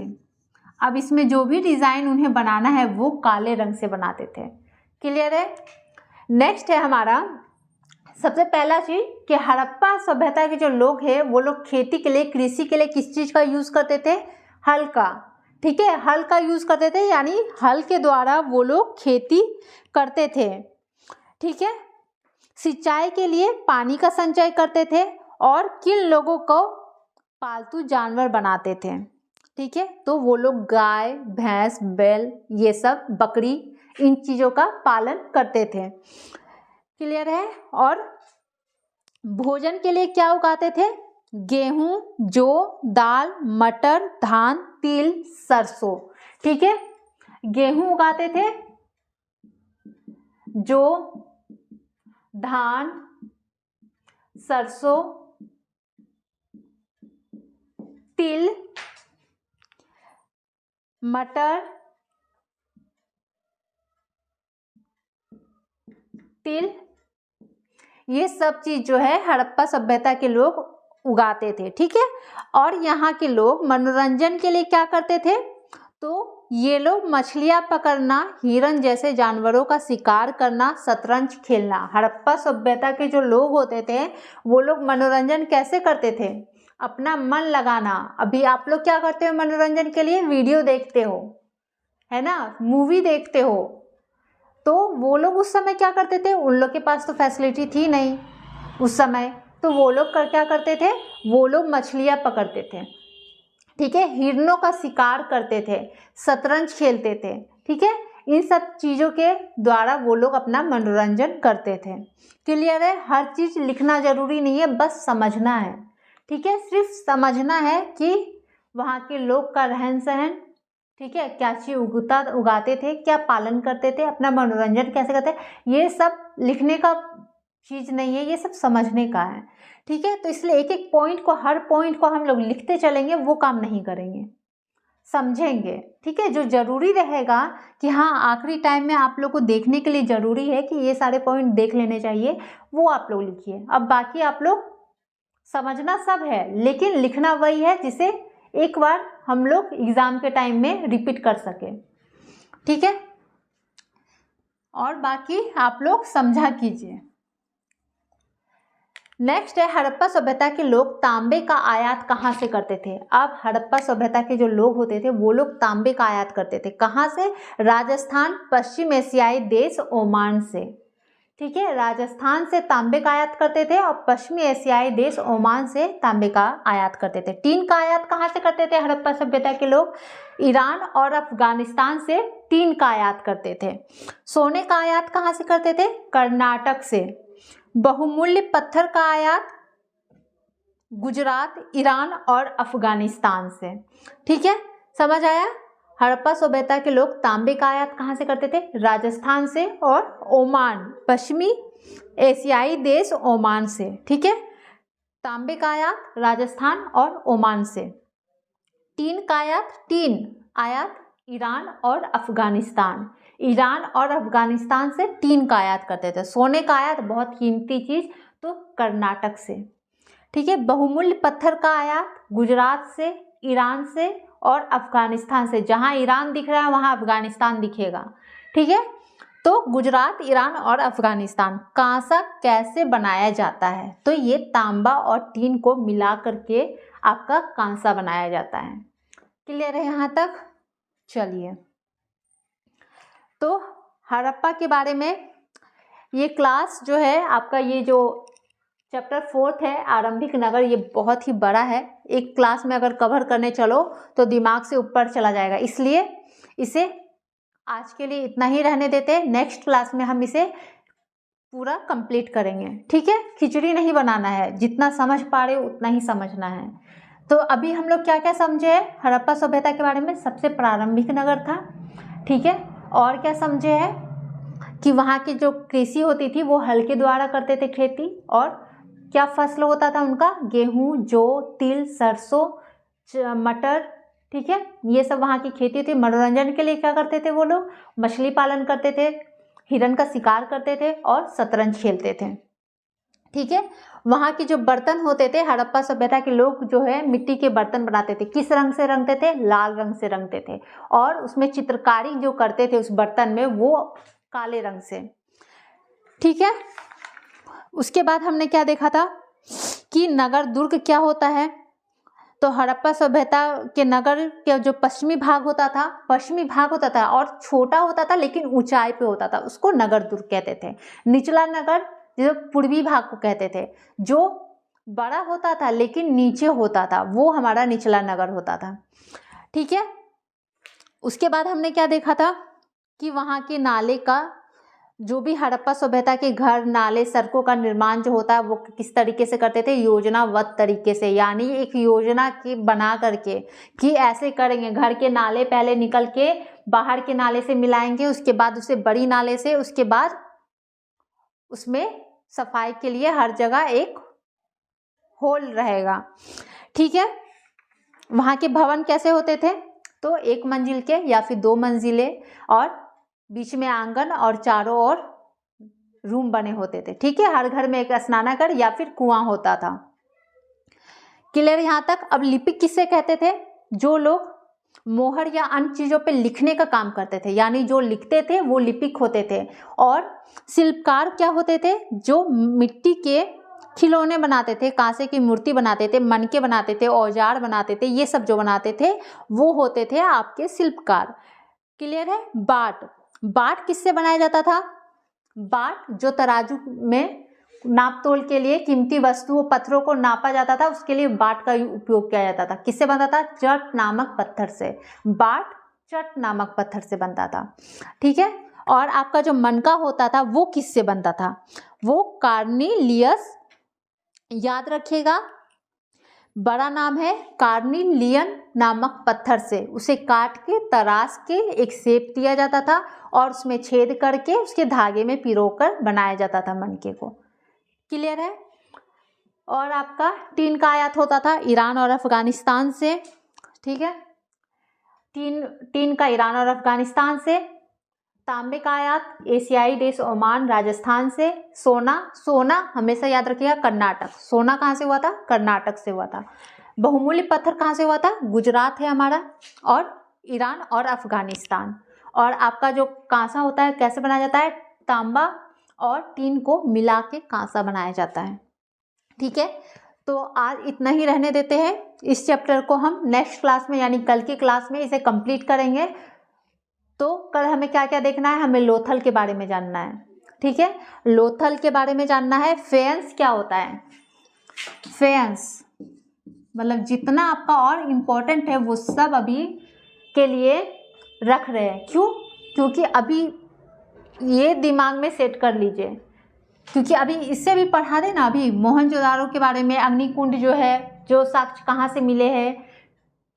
अब इसमें जो भी डिजाइन उन्हें बनाना है वो काले रंग से बनाते थे। क्लियर है। नेक्स्ट है हमारा सबसे पहला चीज कि हड़प्पा सभ्यता के जो लोग हैं वो लोग खेती के लिए, कृषि के लिए किस चीज का यूज करते थे, हल का, ठीक है, हल का यूज करते थे, यानी हल के द्वारा वो लोग खेती करते थे, ठीक है। सिंचाई के लिए पानी का संचय करते थे, और किन लोगों को पालतू जानवर बनाते थे, ठीक है, तो वो लोग गाय, भैंस, बैल, ये सब, बकरी, इन चीजों का पालन करते थे। क्लियर है। और भोजन के लिए क्या उगाते थे, गेहूं, जौ, दाल, मटर, धान, तिल, सरसों, ठीक है, गेहूं उगाते थे, जौ, धान, सरसों, तिल, मटर, तिल, ये सब चीज जो है हड़प्पा सभ्यता के लोग उगाते थे, ठीक है। और यहाँ के लोग मनोरंजन के लिए क्या करते थे, तो ये लोग मछलियां पकड़ना, हिरन जैसे जानवरों का शिकार करना, शतरंज खेलना। हड़प्पा सभ्यता के जो लोग होते थे वो लोग मनोरंजन कैसे करते थे, अपना मन लगाना। अभी आप लोग क्या करते हो मनोरंजन के लिए, वीडियो देखते हो, है ना, मूवी देखते हो, तो वो लोग उस समय क्या करते थे, उन लोग के पास तो फैसिलिटी थी नहीं उस समय, तो वो लोग क्या करते थे, वो लोग मछलियां पकड़ते थे, ठीक है, हिरणों का शिकार करते थे, शतरंज खेलते थे, ठीक है, इन सब चीज़ों के द्वारा वो लोग अपना मनोरंजन करते थे। क्लियर है। हर चीज़ लिखना जरूरी नहीं है, बस समझना है, ठीक है, सिर्फ समझना है कि वहाँ के लोग का रहन सहन, ठीक है, क्या चीज उगाते थे, क्या पालन करते थे, अपना मनोरंजन कैसे करते, ये सब लिखने का चीज नहीं है, ये सब समझने का है, ठीक है। तो इसलिए एक एक पॉइंट को, हर पॉइंट को हम लोग लिखते चलेंगे, वो काम नहीं करेंगे, समझेंगे, ठीक है। जो जरूरी रहेगा कि हाँ आखिरी टाइम में आप लोग को देखने के लिए जरूरी है कि ये सारे पॉइंट देख लेने चाहिए, वो आप लोग लिखिए। अब बाकी आप लोग समझना सब है, लेकिन लिखना वही है जिसे एक बार हम लोग एग्जाम के टाइम में रिपीट कर सके, ठीक है। और बाकी आप लोग समझा कीजिए। नेक्स्ट है हड़प्पा सभ्यता के लोग तांबे का आयात कहाँ से करते थे। अब हड़प्पा सभ्यता के जो लोग होते थे वो लोग तांबे का आयात करते थे, कहाँ से, राजस्थान, पश्चिम एशियाई देश ओमान से, ठीक है, राजस्थान से तांबे का आयात करते थे, और पश्चिमी एशियाई देश ओमान से तांबे का आयात करते थे। टीन का आयात कहाँ से करते थे हड़प्पा सभ्यता के लोग, ईरान और अफगानिस्तान से टीन का आयात करते थे। सोने का आयात कहाँ से करते थे, कर्नाटक से। बहुमूल्य पत्थर का आयात गुजरात, ईरान और अफगानिस्तान से, ठीक है, समझ आया। हड़प्पा सभ्यता के लोग तांबे का आयात कहाँ से करते थे, राजस्थान से और ओमान, पश्चिमी एशियाई देश ओमान से, ठीक है, तांबे का आयात राजस्थान और ओमान से। टीन का आयात, टीन आयात ईरान और अफगानिस्तान। ईरान और अफगानिस्तान से टीन का आयात करते थे। सोने का आयात, बहुत कीमती चीज़, तो कर्नाटक से। ठीक है। बहुमूल्य पत्थर का आयात गुजरात से, ईरान से और अफगानिस्तान से। जहाँ ईरान दिख रहा है वहाँ अफगानिस्तान दिखेगा। ठीक है। तो गुजरात, ईरान और अफगानिस्तान। कांसा कैसे बनाया जाता है? तो ये तांबा और टीन को मिला करके आपका कांसा बनाया जाता है। क्लियर है यहाँ तक? चलिए, तो हड़प्पा के बारे में ये क्लास जो है आपका, ये जो चैप्टर 4 है आरंभिक नगर, ये बहुत ही बड़ा है। एक क्लास में अगर कवर करने चलो तो दिमाग से ऊपर चला जाएगा, इसलिए इसे आज के लिए इतना ही रहने देते हैं। नेक्स्ट क्लास में हम इसे पूरा कंप्लीट करेंगे। ठीक है। खिचड़ी नहीं बनाना है, जितना समझ पा रहे हो उतना ही समझना है। तो अभी हम लोग क्या क्या समझे हैं हड़प्पा सभ्यता के बारे में? सबसे प्रारंभिक नगर था। ठीक है। और क्या समझे हैं कि वहाँ की जो कृषि होती थी वो हल के द्वारा करते थे खेती, और क्या फसल होता था उनका? गेहूँ, जौ, तिल, सरसों, मटर। ठीक है। ये सब वहाँ की खेती थी। मनोरंजन के लिए क्या करते थे वो लोग? मछली पालन करते थे, हिरन का शिकार करते थे और शतरंज खेलते थे। ठीक है। वहाँ के जो बर्तन होते थे, हड़प्पा सभ्यता के लोग जो है मिट्टी के बर्तन बनाते थे। किस रंग से रंगते थे? लाल रंग से रंगते थे। और उसमें चित्रकारी जो करते थे उस बर्तन में, वो काले रंग से। ठीक है। उसके बाद हमने क्या देखा था कि नगर दुर्ग क्या होता है? तो हड़प्पा सभ्यता के नगर के जो पश्चिमी भाग होता था और छोटा होता था लेकिन ऊंचाई पे होता था, उसको नगर दुर्ग कहते थे। निचला नगर जो पूर्वी भाग को कहते थे, जो बड़ा होता था लेकिन नीचे होता था, वो हमारा निचला नगर होता था। ठीक है। उसके बाद हमने क्या देखा था कि वहाँ के नाले का, जो भी हड़प्पा सभ्यता के घर, नाले, सड़कों का निर्माण जो होता है वो किस तरीके से करते थे? योजनाबद्ध तरीके से, यानी एक योजना की बना करके कि ऐसे करेंगे। घर के नाले पहले निकल के बाहर के नाले से मिलाएंगे, उसके बाद उसे बड़ी नाले से, उसके बाद उसमें सफाई के लिए हर जगह एक होल रहेगा। ठीक है। वहाँ के भवन कैसे होते थे? तो 1 मंजिल के या फिर 2 मंजिले, और बीच में आंगन और चारों ओर रूम बने होते थे। ठीक है। हर घर में एक स्नानागार या फिर कुआं होता था। क्लियर यहाँ तक? अब लिपिक किससे कहते थे? जो लोग मोहर या अन्य चीजों पे लिखने का काम करते थे, यानी जो लिखते थे वो लिपिक होते थे। और शिल्पकार क्या होते थे? जो मिट्टी के खिलौने बनाते थे, कांसे की मूर्ति बनाते थे, मनके बनाते थे, औजार बनाते थे, ये सब जो बनाते थे वो होते थे आपके शिल्पकार। क्लियर है? बाट किससे बनाया जाता था? बाट जो तराजू में नाप तोल के लिए कीमती वस्तुओं, पत्थरों को नापा जाता था, उसके लिए बाट का उपयोग किया जाता था। किससे बनता था? चट नामक पत्थर से। बाट चट नामक पत्थर से बनता था। ठीक है। और आपका जो मनका होता था वो किससे बनता था? वो कार्निलियस, याद रखिएगा, बड़ा नाम है, कार्निलियन नामक पत्थर से उसे काट के तराश के एक शेप दिया जाता था और उसमें छेद करके उसके धागे में पिरोकर बनाया जाता था मनके को। क्लियर है? और आपका टीन का आयात होता था ईरान और अफगानिस्तान से। ठीक है। टीन का ईरान और अफगानिस्तान से। तांबे का आयात एशियाई देश ओमान, राजस्थान से। सोना हमेशा याद रखिएगा कर्नाटक। सोना कहाँ से हुआ था? कर्नाटक से हुआ था। बहुमूल्य पत्थर कहाँ से हुआ था? गुजरात है हमारा, और ईरान और अफगानिस्तान। और आपका जो कांसा होता है कैसे बनाया जाता है? तांबा और टीन को मिला के कांसा बनाया जाता है। ठीक है। तो आज इतना ही रहने देते हैं। इस चैप्टर को हम नेक्स्ट क्लास में, यानी कल की क्लास में इसे कंप्लीट करेंगे। तो कल हमें क्या क्या देखना है? हमें लोथल के बारे में जानना है। ठीक है। लोथल के बारे में जानना है। फेयंस क्या होता है? फेयंस मतलब जितना आपका और इम्पोर्टेंट है वो सब अभी के लिए रख रहे हैं। क्यों? क्योंकि अभी ये दिमाग में सेट कर लीजिए, क्योंकि अभी इससे भी पढ़ा देना। अभी मोहनजोदाड़ो के बारे में, अग्निकुंड जो है, जो साक्ष्य कहाँ से मिले हैं,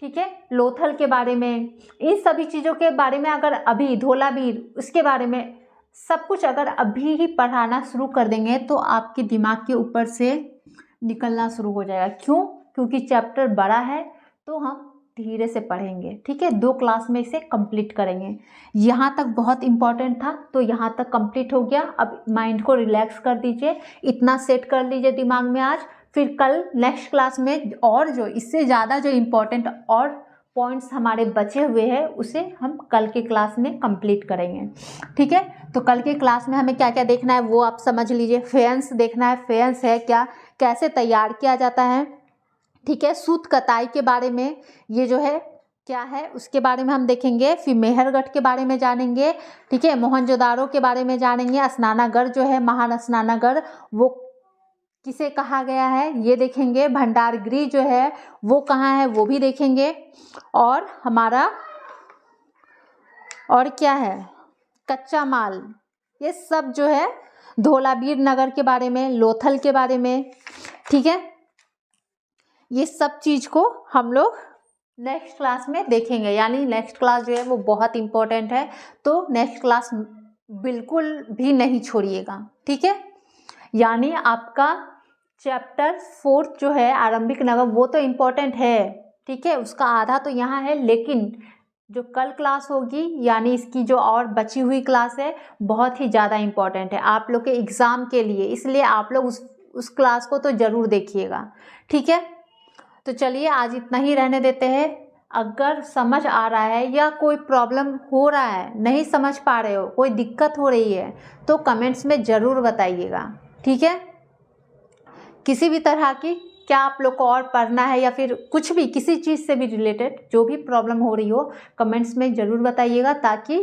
ठीक है, लोथल के बारे में, इन सभी चीज़ों के बारे में अगर अभी, धोलावीर, उसके बारे में सब कुछ अगर अभी ही पढ़ाना शुरू कर देंगे तो आपके दिमाग के ऊपर से निकलना शुरू हो जाएगा। क्यों? क्योंकि चैप्टर बड़ा है, तो हम धीरे से पढ़ेंगे, ठीक है। 2 क्लास में इसे कंप्लीट करेंगे। यहाँ तक बहुत इम्पॉर्टेंट था, तो यहाँ तक कंप्लीट हो गया। अब माइंड को रिलैक्स कर दीजिए, इतना सेट कर लीजिए दिमाग में आज। फिर कल नेक्स्ट क्लास में और जो इससे ज़्यादा जो इम्पोर्टेंट और पॉइंट्स हमारे बचे हुए हैं उसे हम कल के क्लास में कंप्लीट करेंगे, ठीक है। तो कल के क्लास में हमें क्या क्या देखना है वो आप समझ लीजिए। फेयंस देखना है, फेयंस है क्या, कैसे तैयार किया जाता है, ठीक है। सूत कताई के बारे में ये जो है क्या है उसके बारे में हम देखेंगे। फिर मेहरगढ़ के बारे में जानेंगे, ठीक है। मोहनजोदाड़ो के बारे में जानेंगे। स्नानागढ़ जो है, महान स्नानागढ़, वो किसे कहा गया है ये देखेंगे। भंडारगृह जो है वो कहाँ है वो भी देखेंगे। और हमारा और क्या है, कच्चा माल, ये सब जो है धोलावीर नगर के बारे में, लोथल के बारे में, ठीक है। ये सब चीज़ को हम लोग नेक्स्ट क्लास में देखेंगे। यानी नेक्स्ट क्लास जो है वो बहुत इम्पोर्टेंट है, तो नेक्स्ट क्लास बिल्कुल भी नहीं छोड़िएगा, ठीक है। यानी आपका चैप्टर 4 जो है आरंभिक नगर वो तो इम्पोर्टेंट है, ठीक है, उसका आधा तो यहाँ है। लेकिन जो कल क्लास होगी यानी इसकी जो और बची हुई क्लास है बहुत ही ज़्यादा इम्पोर्टेंट है आप लोग के एग्ज़ाम के लिए, इसलिए आप लोग उस क्लास को तो ज़रूर देखिएगा, ठीक है। तो चलिए आज इतना ही रहने देते हैं। अगर समझ आ रहा है या कोई प्रॉब्लम हो रहा है, नहीं समझ पा रहे हो, कोई दिक्कत हो रही है तो कमेंट्स में ज़रूर बताइएगा, ठीक है। किसी भी तरह की क्या आप लोग को और पढ़ना है या फिर कुछ भी किसी चीज़ से भी रिलेटेड जो भी प्रॉब्लम हो रही हो कमेंट्स में ज़रूर बताइएगा, ताकि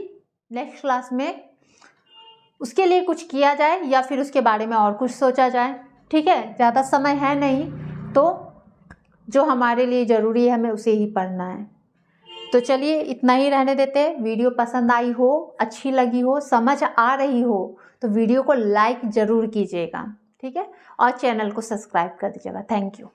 नेक्स्ट क्लास में उसके लिए कुछ किया जाए या फिर उसके बारे में और कुछ सोचा जाए, ठीक है। ज़्यादा समय है नहीं, तो जो हमारे लिए ज़रूरी है हमें उसे ही पढ़ना है। तो चलिए इतना ही रहने देते हैं। वीडियो पसंद आई हो, अच्छी लगी हो, समझ आ रही हो तो वीडियो को लाइक ज़रूर कीजिएगा, ठीक है, और चैनल को सब्सक्राइब कर दीजिएगा। Thank you.